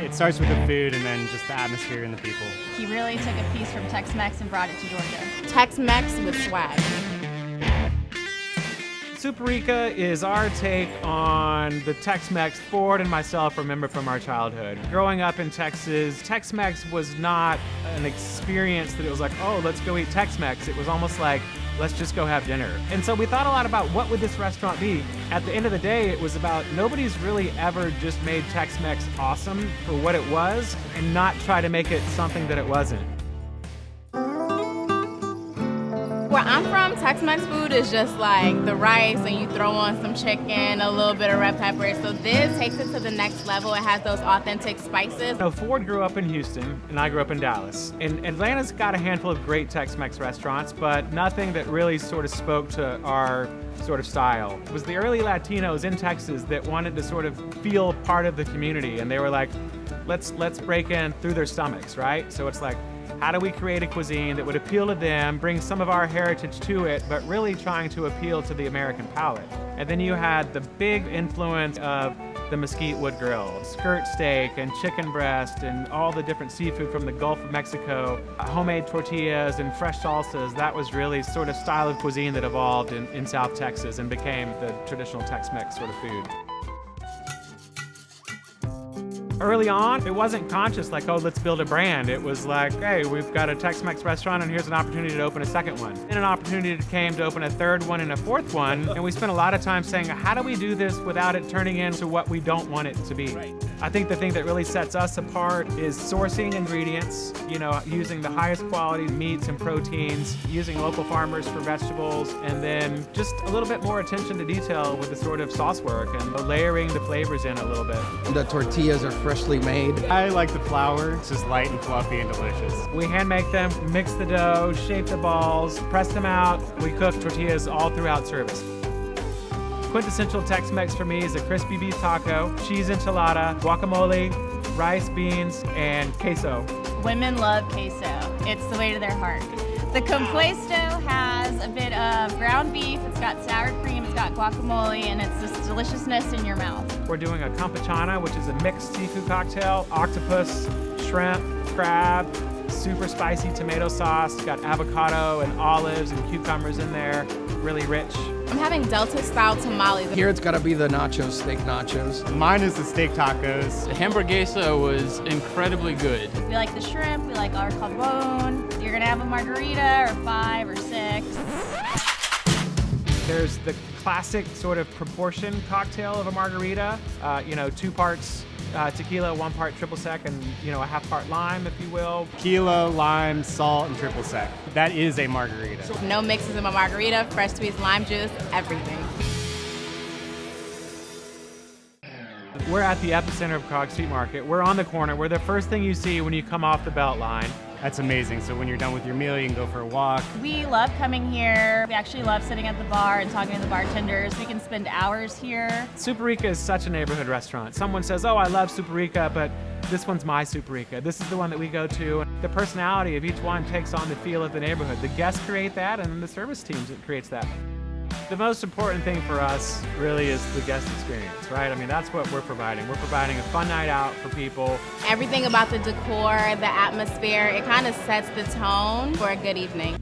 It starts with the food and then just the atmosphere and the people. He really took a piece from Tex Mex and brought it to Georgia. Tex Mex with swag. Superica is our take on the Tex Mex Ford and myself remember from our childhood. Growing up in Texas, Tex Mex was not an experience that it was like, oh, let's go eat Tex Mex. It was almost like, let's just go have dinner. And so we thought a lot about what would this restaurant be. At the end of the day, it was about nobody's really ever just made Tex Mex awesome for what it was and not try to make it something that it wasn't. Where I'm from, Tex-Mex food is just like the rice and you throw on some chicken, a little bit of red pepper. So this takes it to the next level. It has those authentic spices. So Ford grew up in Houston and I grew up in Dallas. And Atlanta's got a handful of great Tex-Mex restaurants, but nothing that really sort of spoke to our sort of style. It was the early Latinos in Texas that wanted to sort of feel part of the community, and they were like, let's break in through their stomachs, right? So it's like, how do we create a cuisine that would appeal to them, bring some of our heritage to it, but really trying to appeal to the American palate? And then you had the big influence of the mesquite wood grill, skirt steak and chicken breast and all the different seafood from the Gulf of Mexico, homemade tortillas and fresh salsas. That was really sort of style of cuisine that evolved in South Texas and became the traditional Tex-Mex sort of food. Early on, it wasn't conscious like, oh, let's build a brand. It was like, hey, we've got a Tex-Mex restaurant and here's an opportunity to open a second one. And an opportunity came to open a third one and a fourth one. And we spent a lot of time saying, how do we do this without it turning into what we don't want it to be? Right. I think the thing that really sets us apart is sourcing ingredients, using the highest quality meats and proteins, using local farmers for vegetables, and then just a little bit more attention to detail with the sort of sauce work and the layering the flavors in a little bit. The tortillas are freshly made. I like the flour. It's just light and fluffy and delicious. We hand make them, mix the dough, shape the balls, press them out. We cook tortillas all throughout service. Quintessential Tex-Mex for me is a crispy beef taco, cheese enchilada, guacamole, rice, beans, and queso. Women love queso. It's the way to their heart. The Queso has a bit of ground beef, it's got sour cream, it's got guacamole, and it's this deliciousness in your mouth. We're doing a campechana, which is a mixed seafood cocktail, octopus, shrimp, crab, super spicy tomato sauce, got avocado and olives and cucumbers in there, really rich. I'm having Delta-style tamales. Here it's gotta be the nachos, steak nachos. Mine is the steak tacos. The hamburguesa was incredibly good. We like the shrimp, we like our carbone. You're gonna have a margarita or 5 or 6. There's the classic sort of proportion cocktail of a margarita, 2 parts tequila, 1 part triple sec, and a half part lime, if you will. Tequila, lime, salt, and triple sec. That is a margarita. No mixes in my margarita, fresh squeezed lime juice, everything. We're at the epicenter of Krog Street Market. We're on the corner. We're the first thing you see when you come off the belt line. That's amazing. So when you're done with your meal, you can go for a walk. We love coming here. We actually love sitting at the bar and talking to the bartenders. We can spend hours here. Superica is such a neighborhood restaurant. Someone says, oh, I love Superica, but this one's my Superica. This is the one that we go to. The personality of each one takes on the feel of the neighborhood. The guests create that, and the service teams that creates that. The most important thing for us really is the guest experience, right? I mean, that's what we're providing. We're providing a fun night out for people. Everything about the decor, the atmosphere, it kind of sets the tone for a good evening.